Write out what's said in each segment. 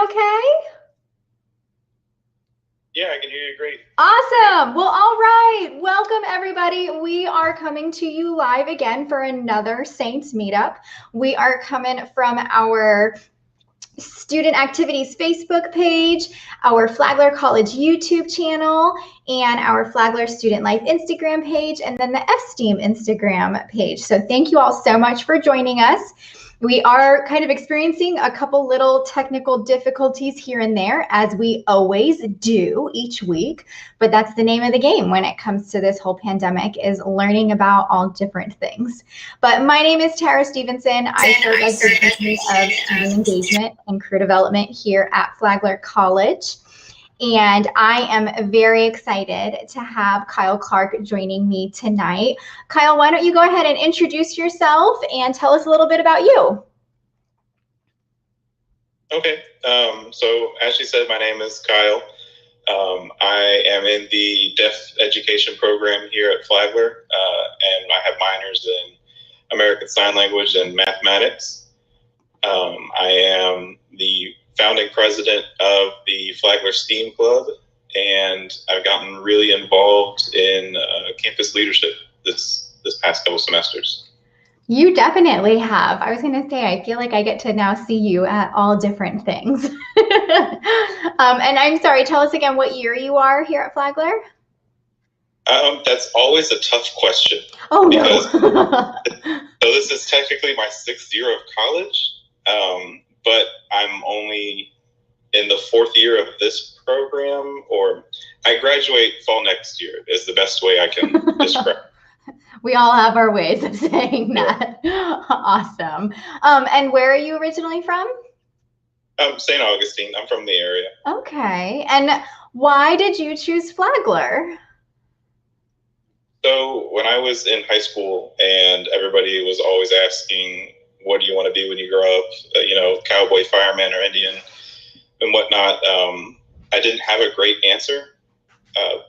okay? Yeah, I can hear you great. Awesome. Well, all right. Welcome, everybody. We are coming to you live again for another Saints meetup. We are coming from our Student Activities Facebook page, our Flagler College YouTube channel, and our Flagler Student Life Instagram page, and then the F.S.T.E.A.M Instagram page. So thank you all so much for joining us. We are kind of experiencing a couple little technical difficulties here and there, as we always do each week, but that's the name of the game when it comes to this whole pandemic, is learning about all different things. But my name is Tara Stevenson. I serve as the VP of Student Engagement and Career Development here at Flagler College. And I am very excited to have Kyle Clark joining me tonight. Kyle, why don't you go ahead and introduce yourself and tell us a little bit about you? Okay, so as she said, my name is Kyle. I am in the deaf education program here at Flagler, and I have minors in American Sign Language and mathematics. I am the founding president of the Flagler F.S.T.E.A.M Club, and I've gotten really involved in campus leadership this past couple semesters. You definitely have. I was going to say, I feel like I get to now see you at all different things. And I'm sorry, tell us again what year you are here at Flagler? That's always a tough question. Oh, because, no. So this is technically my 6th year of college, but I'm only in the 4th year of this program, or I graduate fall next year is the best way I can describe it. We all have our ways of saying that. Awesome. And where are you originally from? St. Augustine. I'm from the area. Okay. And why did you choose Flagler? So when I was in high school and everybody was always asking, what do you want to be when you grow up? Cowboy, fireman, or Indian and whatnot. I didn't have a great answer,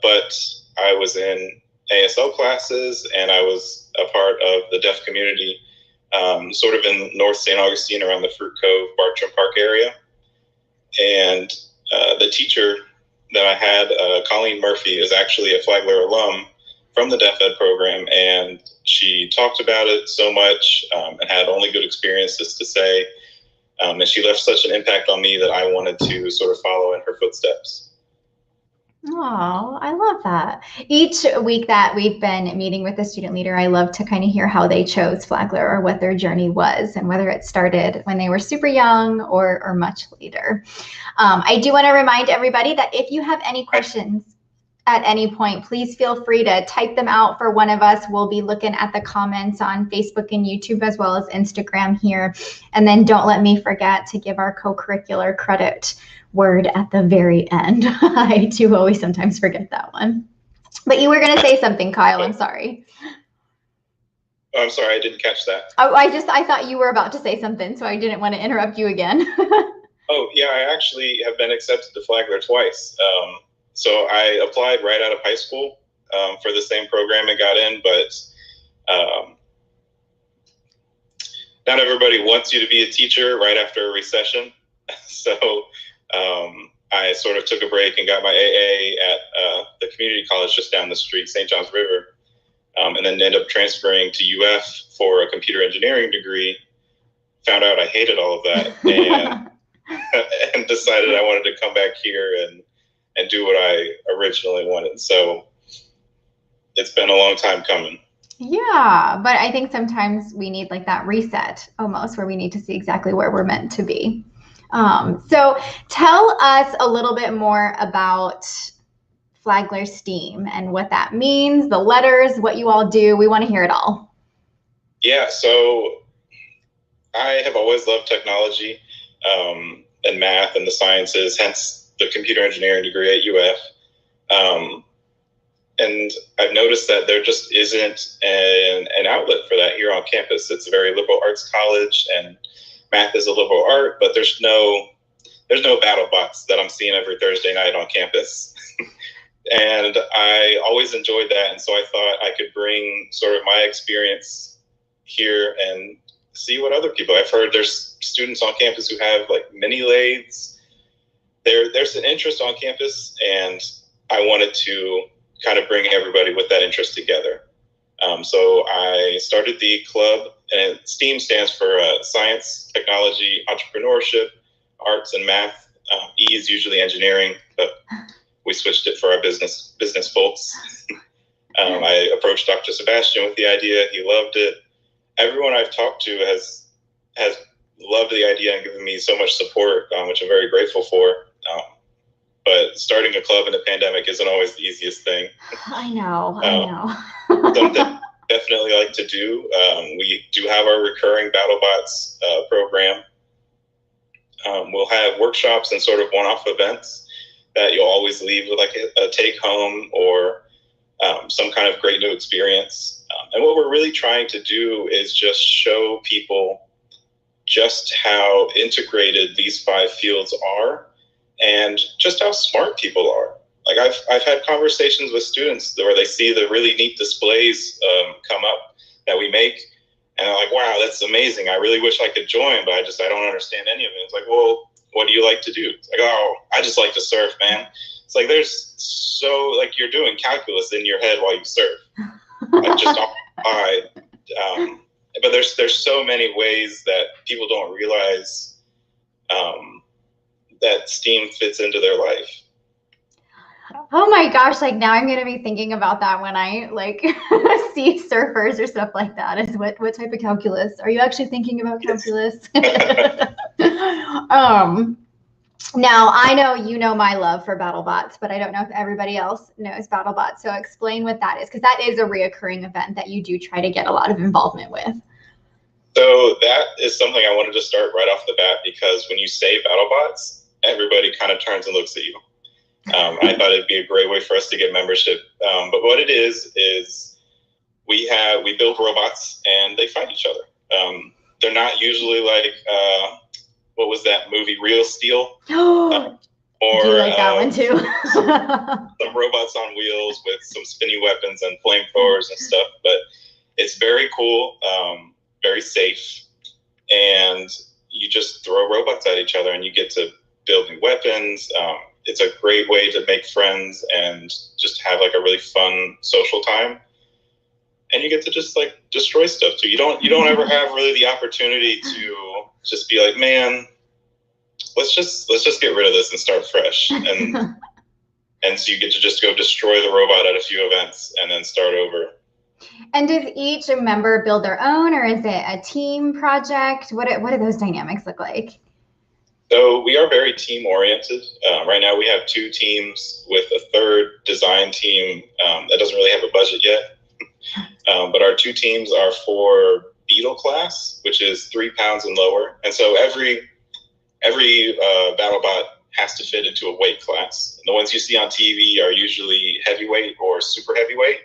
but I was in ASL classes and I was a part of the deaf community, sort of in North St. Augustine around the Fruit Cove, Bartram Park area. And the teacher that I had, Colleen Murphy, is actually a Flagler alum from the Deaf Ed program, and she talked about it so much and had only good experiences to say. And she left such an impact on me that I wanted to sort of follow in her footsteps. Oh, I love that. Each week that we've been meeting with the student leader, I love to kind of hear how they chose Flagler or what their journey was and whether it started when they were super young or much later. I do want to remind everybody that if you have any questions at any point, please feel free to type them out for one of us. We'll be looking at the comments on Facebook and YouTube as well as Instagram here. And then don't let me forget to give our co-curricular credit word at the very end. I do always sometimes forget that one. But you were going to say something, Kyle. I'm sorry. Oh, I'm sorry, I didn't catch that. Oh, I thought you were about to say something, so I didn't want to interrupt you again. Oh, yeah, I actually have been accepted to Flagler twice. So I applied right out of high school for the same program and got in, but not everybody wants you to be a teacher right after a recession. So I sort of took a break and got my AA at the community college just down the street, St. John's River, and then ended up transferring to UF for a computer engineering degree. Found out I hated all of that and decided I wanted to come back here and do what I originally wanted. So it's been a long time coming. Yeah, but I think sometimes we need like that reset almost, where we need to see exactly where we're meant to be. So tell us a little bit more about Flagler F.S.T.E.A.M and what that means, the letters, what you all do. We want to hear it all. Yeah, so I have always loved technology and math and the sciences, hence the computer engineering degree at UF. And I've noticed that there just isn't an outlet for that here on campus. It's a very liberal arts college, and math is a liberal art, but there's no Battlebots that I'm seeing every Thursday night on campus. And I always enjoyed that, and so I thought I could bring sort of my experience here and see what other people. I've heard there's students on campus who have like mini lathes there's an interest on campus, and I wanted to kind of bring everybody with that interest together. So I started the club, and STEAM stands for Science, Technology, Entrepreneurship, Arts, and Math. E is usually engineering, but we switched it for our business folks. I approached Dr. Sebastian with the idea. He loved it. Everyone I've talked to has loved the idea and given me so much support, which I'm very grateful for. But starting a club in a pandemic isn't always the easiest thing. I know. Something I definitely like to do. We do have our recurring Battlebots program. We'll have workshops and sort of one-off events that you'll always leave with like a take-home or some kind of great new experience. And what we're really trying to do is just show people just how integrated these 5 fields are and just how smart people are. Like I've had conversations with students where they see the really neat displays come up that we make, and they're like, wow, that's amazing. I really wish I could join, but I don't understand any of it. It's like, well, what do you like to do? It's like, oh, I just like to surf, man. It's like like you're doing calculus in your head while you surf. Like just but there's so many ways that people don't realize that STEAM fits into their life. Oh my gosh, like now I'm gonna be thinking about that when I like see surfers or stuff like that. Is what type of calculus? Are you actually thinking about calculus? Now I know you know my love for Battlebots, but I don't know if everybody else knows Battlebots. So explain what that is, because that is a reoccurring event that you do try to get a lot of involvement with. So that is something I wanted to start right off the bat, because when you say Battlebots, everybody kind of turns and looks at you. I thought it'd be a great way for us to get membership. But what it is we build robots and they fight each other. They're not usually like, what was that movie, Real Steel? Or I do like that one too. Some robots on wheels with some spinny weapons and flamethrowers and stuff. But it's very cool, very safe. And you just throw robots at each other and you get to build new weapons. It's a great way to make friends and just have like a really fun social time. And you get to just like destroy stuff too. You don't ever have really the opportunity to just be like, man, let's just get rid of this and start fresh. And so you get to just go destroy the robot at a few events and then start over. And does each member build their own, or is it a team project? What do those dynamics look like? So we are very team oriented. Right now we have 2 teams with a 3rd design team that doesn't really have a budget yet. But our 2 teams are for Beetle class, which is 3 pounds and lower. And so every Battlebot has to fit into a weight class. And the ones you see on TV are usually heavyweight or super heavyweight,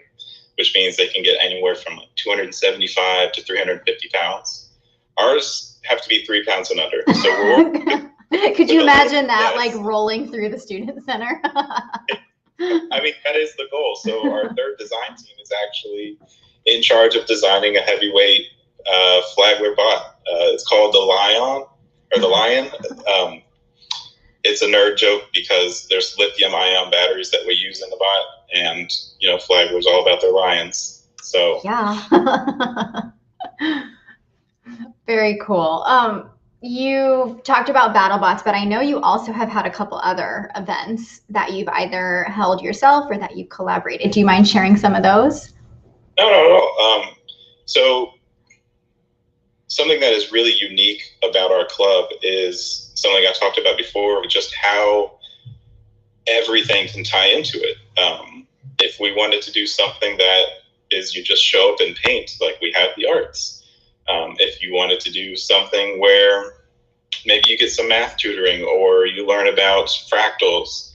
which means they can get anywhere from like 275 to 350 pounds. Ours have to be 3 pounds and under. So we're could you imagine that, like rolling through the student center? I mean, that is the goal. So our 3rd design team is actually in charge of designing a heavyweight Flagler bot. It's called the Lion. It's a nerd joke because there's lithium-ion batteries that we use in the bot, and Flagler's all about their lions. So yeah. Very cool. You talked about Battlebots, but I know you also have had a couple other events that you've either held yourself or that you collaborated. Do you mind sharing some of those? No. So something that is really unique about our club is something I talked about before, just how everything can tie into it. If we wanted to do something that is you just show up and paint, like we have the arts. If you wanted to do something where maybe you get some math tutoring or you learn about fractals,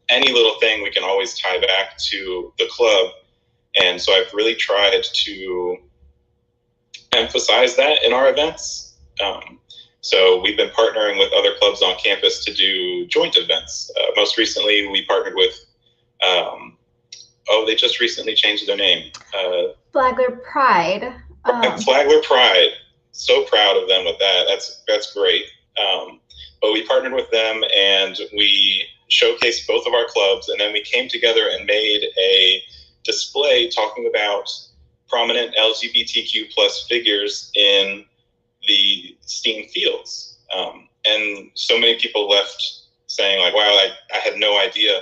any little thing we can always tie back to the club. And so I've really tried to emphasize that in our events. So we've been partnering with other clubs on campus to do joint events. Most recently, we partnered with, they just recently changed their name. Flagler Pride. Flagler Pride. So proud of them with that. That's great. but we partnered with them and we showcased both of our clubs, and then we came together and made a display talking about prominent LGBTQ plus figures in the STEAM fields. And so many people left saying like, wow, I had no idea.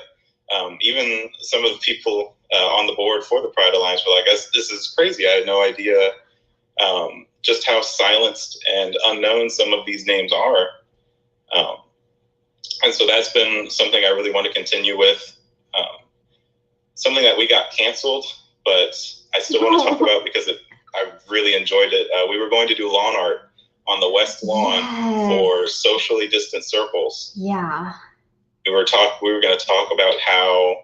Even some of the people on the board for the Pride Alliance were like, this is crazy. I had no idea just how silenced and unknown some of these names are. And so that's been something I really want to continue with. Something that we got canceled, but I still want to talk about because I really enjoyed it. We were going to do lawn art on the west lawn for socially distant circles. Yeah. We were going to talk about how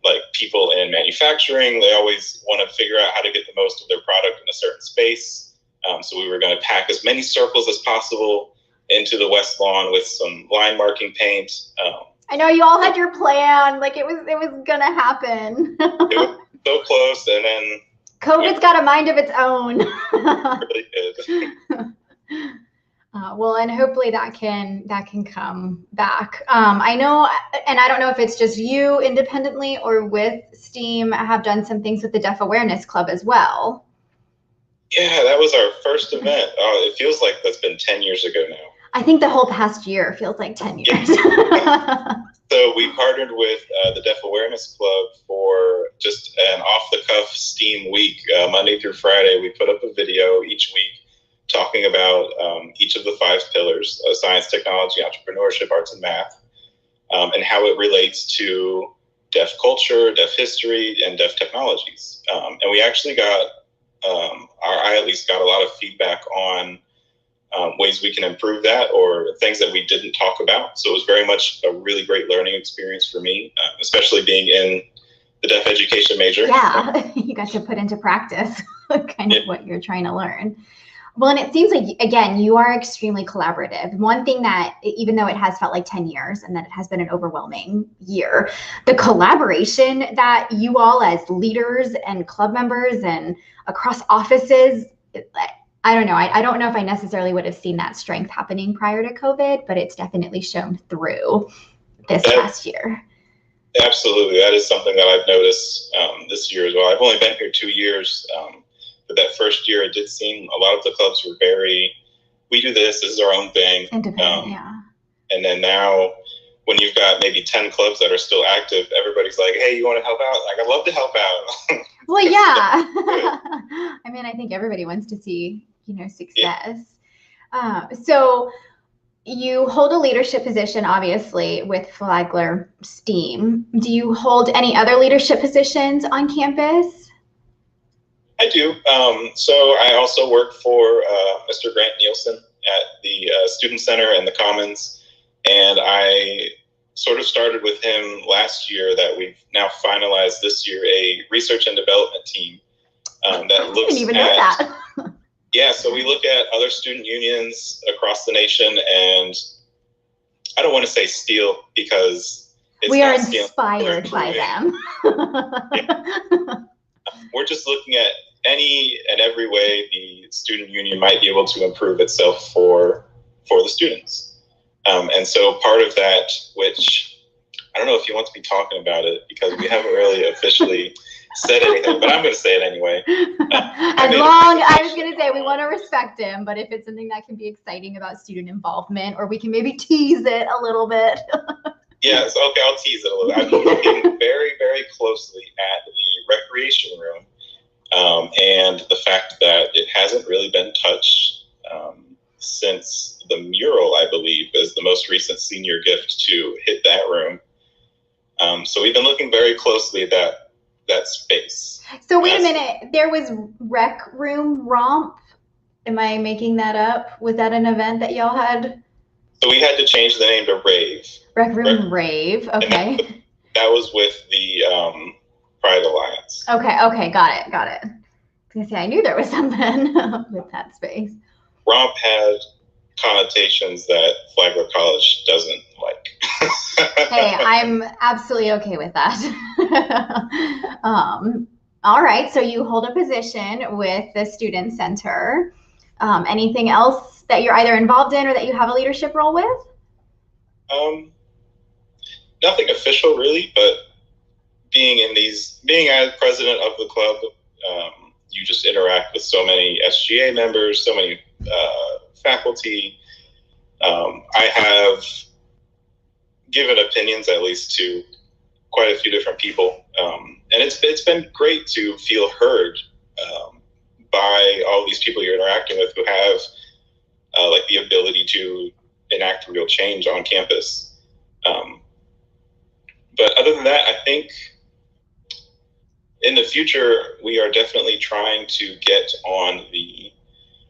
like people in manufacturing, they always want to figure out how to get the most of their product in a certain space. So we were going to pack as many circles as possible into the west lawn with some line marking paint. I know you all had your plan, like it was gonna happen. It was so close, and then COVID's got a mind of its own. It really did. Well, and hopefully that can come back. I know, and I don't know if it's just you independently or with STEAM have done some things with the Deaf Awareness Club as well. Yeah, that was our first event. Oh, it feels like that's been 10 years ago now. I think the whole past year feels like 10 years. So we partnered with the Deaf Awareness Club for just an off-the-cuff STEAM week. Monday through Friday, we put up a video each week talking about each of the 5 pillars, science, technology, entrepreneurship, arts, and math, and how it relates to deaf culture, deaf history, and deaf technologies. And we actually got, I at least got a lot of feedback on ways we can improve that or things that we didn't talk about. So it was very much a really great learning experience for me, especially being in the deaf education major. Yeah, you got to put into practice kind of what you're trying to learn. Well, and it seems like, again, you are extremely collaborative. One thing that, even though it has felt like 10 years and that it has been an overwhelming year, the collaboration that you all as leaders and club members and across offices, I don't know. I don't know if I necessarily would have seen that strength happening prior to COVID, but it's definitely shown through this past year. Absolutely. That is something that I've noticed this year as well. I've only been here 2 years. But that first year, it did seem a lot of the clubs were very, we do this is our own thing. Independent, yeah. And then now, when you've got maybe 10 clubs that are still active, everybody's like, hey, you want to help out? Like, I'd love to help out. Well, yeah. I mean, I think everybody wants to see, success. Yeah. So you hold a leadership position, obviously, with Flagler STEAM. Do you hold any other leadership positions on campus? I do. So I also work for Mr. Grant Nielsen at the Student Center and the Commons. And I sort of started with him last year that we've now finalized this year a research and development team that looks I didn't even know that. Yeah, so we look at other student unions across the nation, and I don't want to say steal because we are inspired by them. Yeah. We're just looking at any and every way the student union might be able to improve itself for the students. And so part of that, which I don't know if you want to be talking about it because we haven't really officially said anything, but I'm going to say it anyway. I was going to say we want to respect him, but if it's something that can be exciting about student involvement, or we can maybe tease it a little bit. Yes, okay, I'll tease it a little bit. I've been looking very, very closely at the recreation room and the fact that it hasn't really been touched since the mural, I believe, is the most recent senior gift to hit that room. So we've been looking very closely at that space. So wait a minute, there was Rec Room Romp? Am I making that up? Was that an event that y'all had? So we had to change the name to Rave. Rec Room Rave, okay. That was with the Pride Alliance. Okay, got it. I was gonna say, I knew there was something with that space. Romp had connotations that Flagler College doesn't like. Hey, I'm absolutely okay with that. All right, so you hold a position with the Student Center. Anything else that you're either involved in or that you have a leadership role with? Nothing official really, but being as president of the club, you just interact with so many SGA members, so many faculty. I have given opinions, at least, to quite a few different people, and it's been great to feel heard by all these people you're interacting with who have like the ability to enact real change on campus. But other than that, I think in the future, we are definitely trying to get on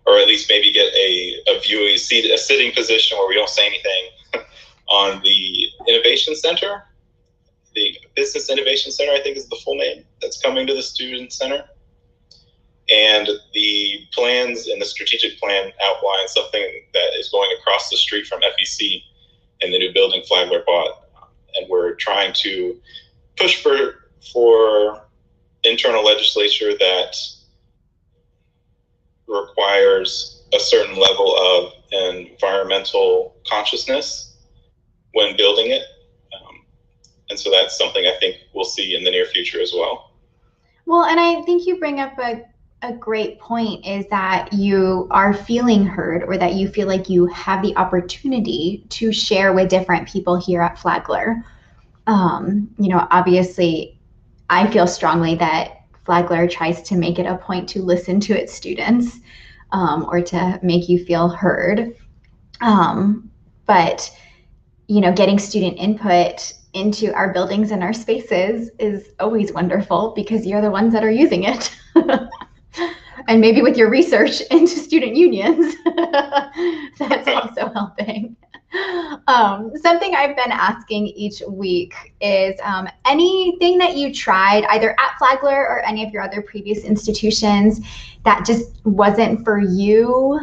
or at least maybe get a sitting position where we don't say anything on the Innovation Center. The Business Innovation Center, I think, is the full name, that's coming to the Student Center. And the plans and the strategic plan outline something that is going across the street from FEC in the new building Flagler bought. And we're trying to push for internal legislature that requires a certain level of environmental consciousness when building it. And so that's something I think we'll see in the near future as well. Well, and I think you bring up a great point, is that you are feeling heard, or that you feel like you have the opportunity to share with different people here at Flagler. Obviously, I feel strongly that Flagler tries to make it a point to listen to its students, or to make you feel heard. But, getting student input into our buildings and our spaces is always wonderful, because you're the ones that are using it. And maybe with your research into student unions, that's also helping. Something I've been asking each week is anything that you tried either at Flagler or any of your other previous institutions that just wasn't for you?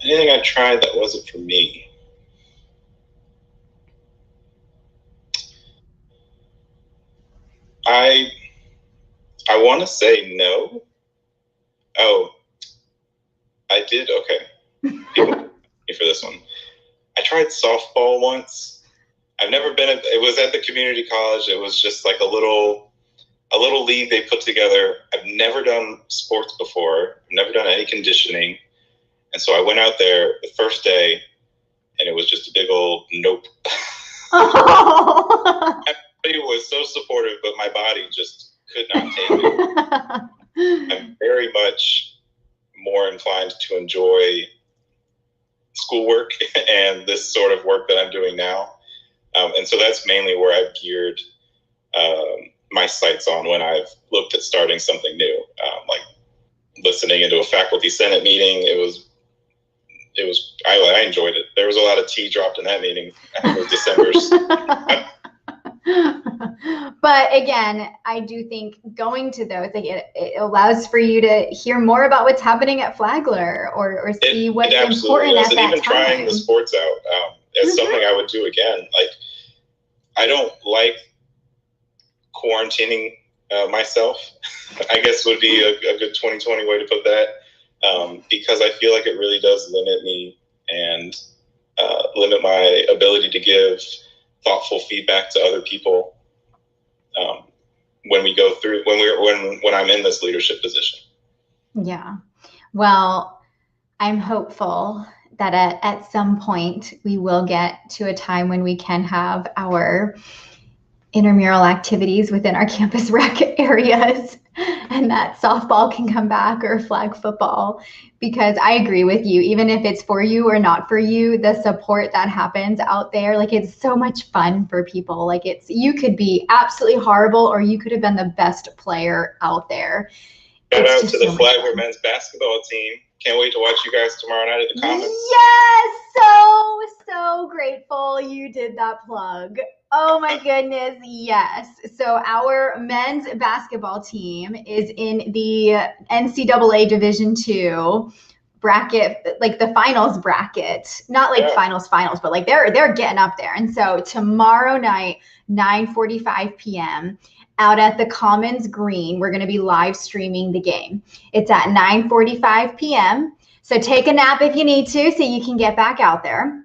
Anything I tried that wasn't for me? I want to say no. Oh, I did. Okay. People me for this one. I tried softball once. I've never been. It was at the community college. It was just like a little league they put together. I've never done sports before. I've never done any conditioning, and so I went out there the first day, and it was just a big old nope. Oh. Everybody was so supportive, but my body just could not take it. I'm very much more inclined to enjoy schoolwork and this sort of work that I'm doing now. And so that's mainly where I've geared my sights on when I've looked at starting something new. Like listening into a faculty senate meeting, I enjoyed it. There was a lot of tea dropped in that meeting. I think it was December's. But again, I do think going to those, like it allows for you to hear more about what's happening at Flagler, or see what's important at that time. And even trying the sports out is something I would do again. Like, I don't like quarantining myself, I guess would be a good 2020 way to put that, because I feel like it really does limit me and limit my ability to give thoughtful feedback to other people when we go through when I'm in this leadership position. Yeah. Well, I'm hopeful that at some point we will get to a time when we can have our intramural activities within our campus rec areas, and that softball can come back, or flag football, because I agree with you. Even if it's for you or not for you, the support that happens out there, like, it's so much fun for people. Like, you could be absolutely horrible, or you could have been the best player out there. Shout out to the Flagler men's basketball team. Can't wait to watch you guys tomorrow night at the Commons. Yes, so grateful you did that plug. Oh my goodness, yes. So our men's basketball team is in the NCAA Division II bracket, like the finals bracket. Not like finals, but like they're getting up there. And so tomorrow night, 9:45 p.m., out at the Commons Green, we're going to be live streaming the game. It's at 9:45 p.m. So take a nap if you need to, so you can get back out there.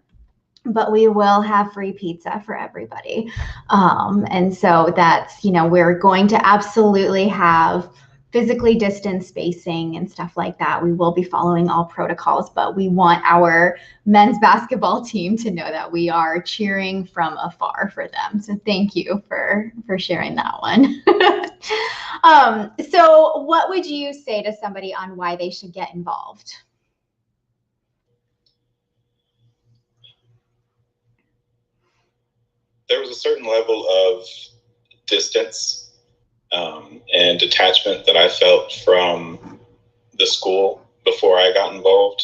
but we will have free pizza for everybody. And so that's, we're going to absolutely have physically distanced spacing and stuff like that. We will be following all protocols, but we want our men's basketball team to know that we are cheering from afar for them. So thank you for sharing that one. So what would you say to somebody on why they should get involved? There was a certain level of distance and detachment that I felt from the school before I got involved.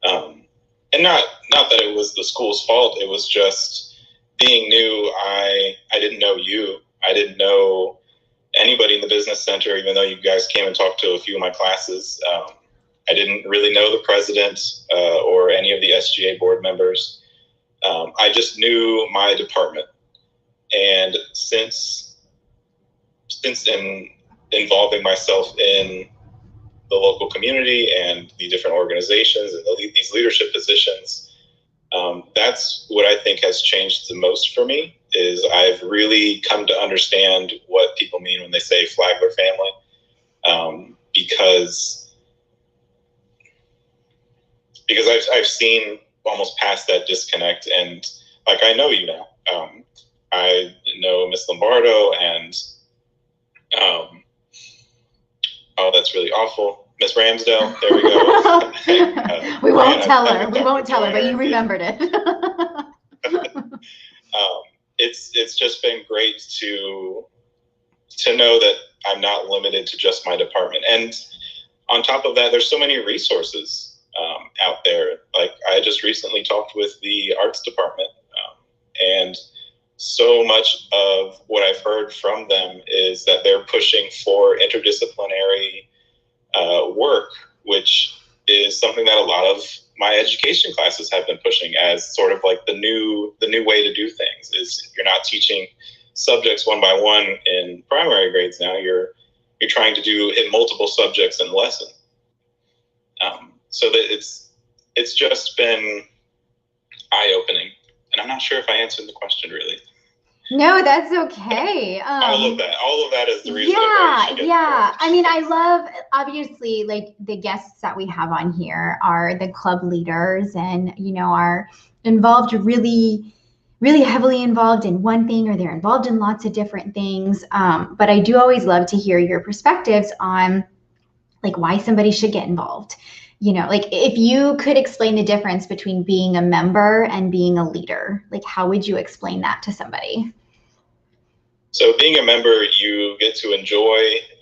And not that it was the school's fault. It was just being new. I didn't know you. I didn't know anybody in the business center, even though you guys came and talked to a few of my classes. I didn't really know the president or any of the SGA board members. I just knew my department. And since involving myself in the local community and the different organizations and these leadership positions, that's what I think has changed the most for me. Is I've really come to understand what people mean when they say Flagler family, because I've seen almost past that disconnect, and like I know you now. I know Miss Lombardo and oh, that's really awful. Miss Ramsdale, there we go. We won't tell her. We won't tell her, but you remembered it. It's just been great to know that I'm not limited to just my department. And on top of that, there's so many resources out there. Like I just recently talked with the arts department, and so much of what I've heard from them is that they're pushing for interdisciplinary work, which is something that a lot of my education classes have been pushing as sort of like the new way to do things. Is you're not teaching subjects one by one in primary grades now. You're trying to do in multiple subjects in a lesson. So that it's just been eye-opening. And I'm not sure if I answered the question really. No, that's okay. All of that is the reason. Yeah. I mean, I love, obviously, like the guests that we have on here are the club leaders and, are involved really, really heavily involved in one thing, or they're involved in lots of different things. But I do always love to hear your perspectives on like why somebody should get involved. Like if you could explain the difference between being a member and being a leader, like how would you explain that to somebody? So being a member, you get to enjoy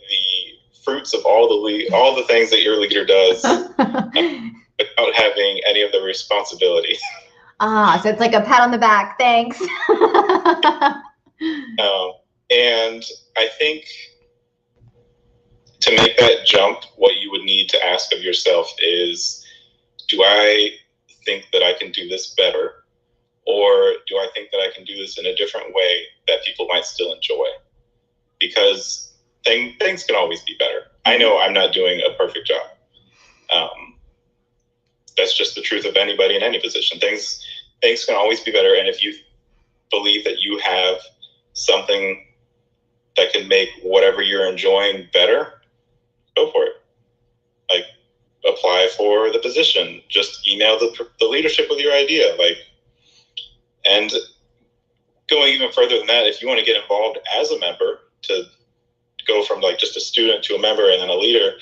the fruits of all the things that your leader does without having any of the responsibility. So it's like a pat on the back. Thanks. And I think to make that jump, what you would need to ask of yourself is, do I think that I can do this better? Or do I think that I can do this in a different way that people might still enjoy? Because things can always be better. I know I'm not doing a perfect job. That's just the truth of anybody in any position. Things can always be better. And if you believe that you have something that can make whatever you're enjoying better, go for it. Like, apply for the position. Just email the leadership with your idea. And going even further than that, if you want to get involved as a member, to go from like just a student to a member and then a leader,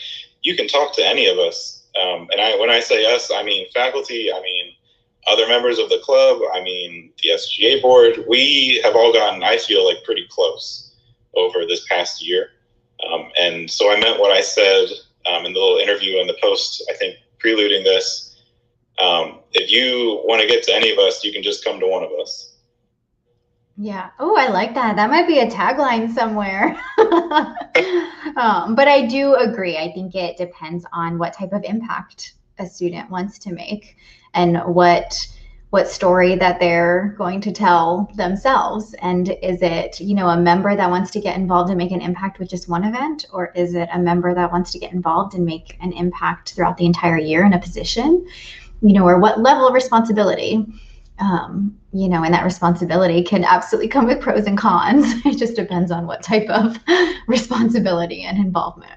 you can talk to any of us. And when I say us, I mean faculty, I mean other members of the club, I mean the SGA board. We have all gotten, I feel like, pretty close over this past year. And so I meant what I said in the little interview and the post, I think, preluding this. If you want to get to any of us, you can just come to one of us. Yeah. Oh, I like that. That might be a tagline somewhere. But I do agree. I think it depends on what type of impact a student wants to make and what story that they're going to tell themselves. And is it, a member that wants to get involved and make an impact with just one event? Or is it a member that wants to get involved and make an impact throughout the entire year in a position? Or what level of responsibility? you know, and that responsibility can absolutely come with pros and cons. It just depends on what type of responsibility and involvement.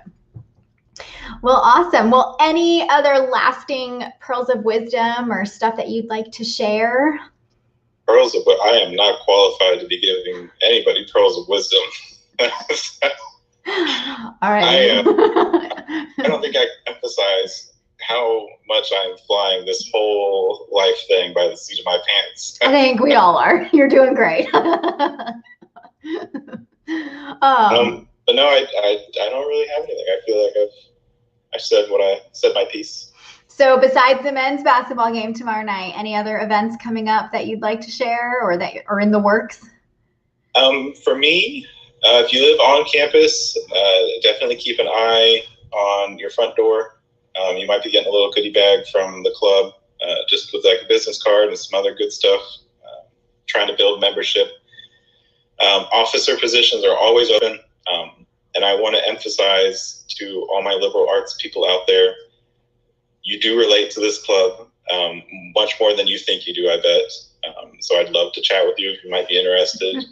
Well, awesome. Well, any other lasting pearls of wisdom or stuff that you'd like to share? Pearls of, but I am not qualified to be giving anybody pearls of wisdom. All right. I don't think I emphasize how much I'm flying this whole life thing by the seat of my pants. I think we all are. You're doing great. But no, I don't really have anything. I feel like I said my piece. So besides the men's basketball game tomorrow night, any other events coming up that you'd like to share or that are in the works? For me, if you live on campus, definitely keep an eye on your front door. You might be getting a little goodie bag from the club, just with like a business card and some other good stuff. Trying to build membership. Officer positions are always open. And I want to emphasize to all my liberal arts people out there, you do relate to this club much more than you think you do, I bet. So I'd love to chat with you if you might be interested.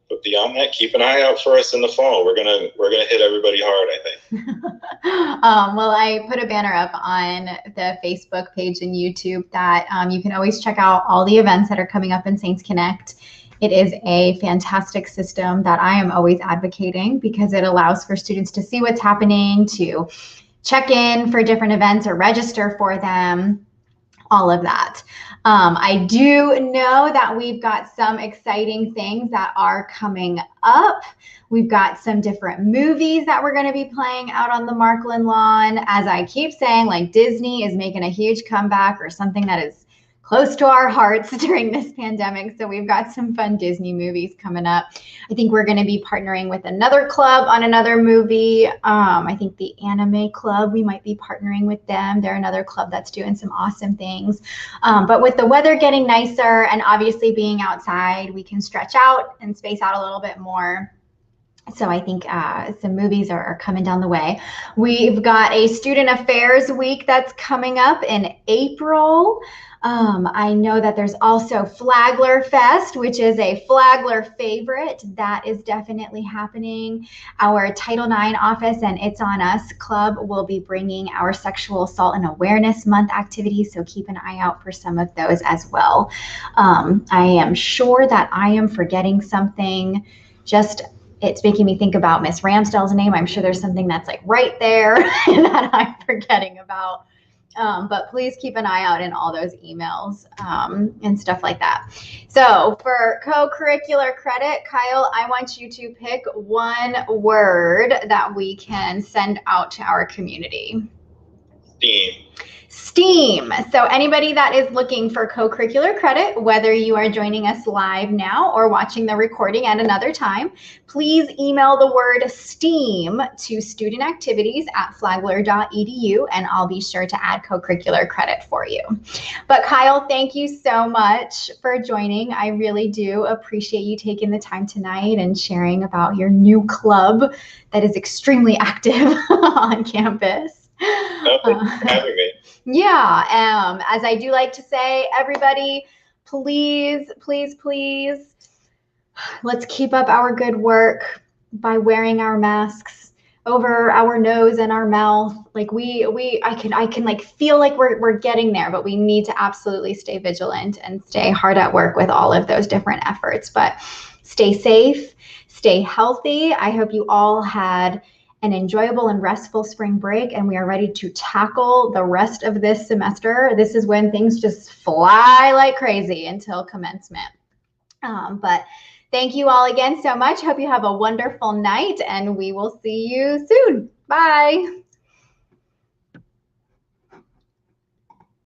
But beyond that, keep an eye out for us in the fall. We're gonna hit everybody hard, I think. Well, I put a banner up on the Facebook page and YouTube that you can always check out all the events that are coming up in Saints Connect. It is a fantastic system that I am always advocating because it allows for students to see what's happening, to check in for different events or register for them, all of that. I do know that we've got some exciting things that are coming up. We've got some different movies that we're going to be playing out on the Markland lawn. As I keep saying, like, Disney is making a huge comeback, or something that is close to our hearts during this pandemic. So we've got some fun Disney movies coming up. I think we're going to be partnering with another club on another movie. I think the Anime Club, we might be partnering with them. They're another club that's doing some awesome things. But with the weather getting nicer and obviously being outside, we can stretch out and space out a little bit more. So I think some movies are coming down the way. We've got a Student Affairs Week that's coming up in April. I know that there's also Flagler Fest, which is a Flagler favorite. That is definitely happening. Our Title IX office and It's On Us Club will be bringing our Sexual Assault and Awareness Month activities, so keep an eye out for some of those as well. I am sure that I am forgetting something. It's making me think about Miss Ramsdell's name. I'm sure there's something that's like right there that I'm forgetting about. But please keep an eye out in all those emails and stuff like that. So for co-curricular credit, Kyle, I want you to pick one word that we can send out to our community. STEAM. STEAM. So anybody that is looking for co-curricular credit, whether you are joining us live now or watching the recording at another time, please email the word STEAM to studentactivities@flagler.edu, and I'll be sure to add co-curricular credit for you. But Kyle, thank you so much for joining. I really do appreciate you taking the time tonight and sharing about your new club that is extremely active on campus. No, thank you for having me. Yeah, as I do like to say, everybody, please, please, please, let's keep up our good work by wearing our masks over our nose and our mouth. Like I can like feel like we're getting there, but we need to absolutely stay vigilant and stay hard at work with all of those different efforts. But stay safe, stay healthy. I hope you all had an enjoyable and restful spring break, and we are ready to tackle the rest of this semester. This is when things just fly like crazy until commencement. But thank you all again so much. Hope you have a wonderful night, and we will see you soon. Bye.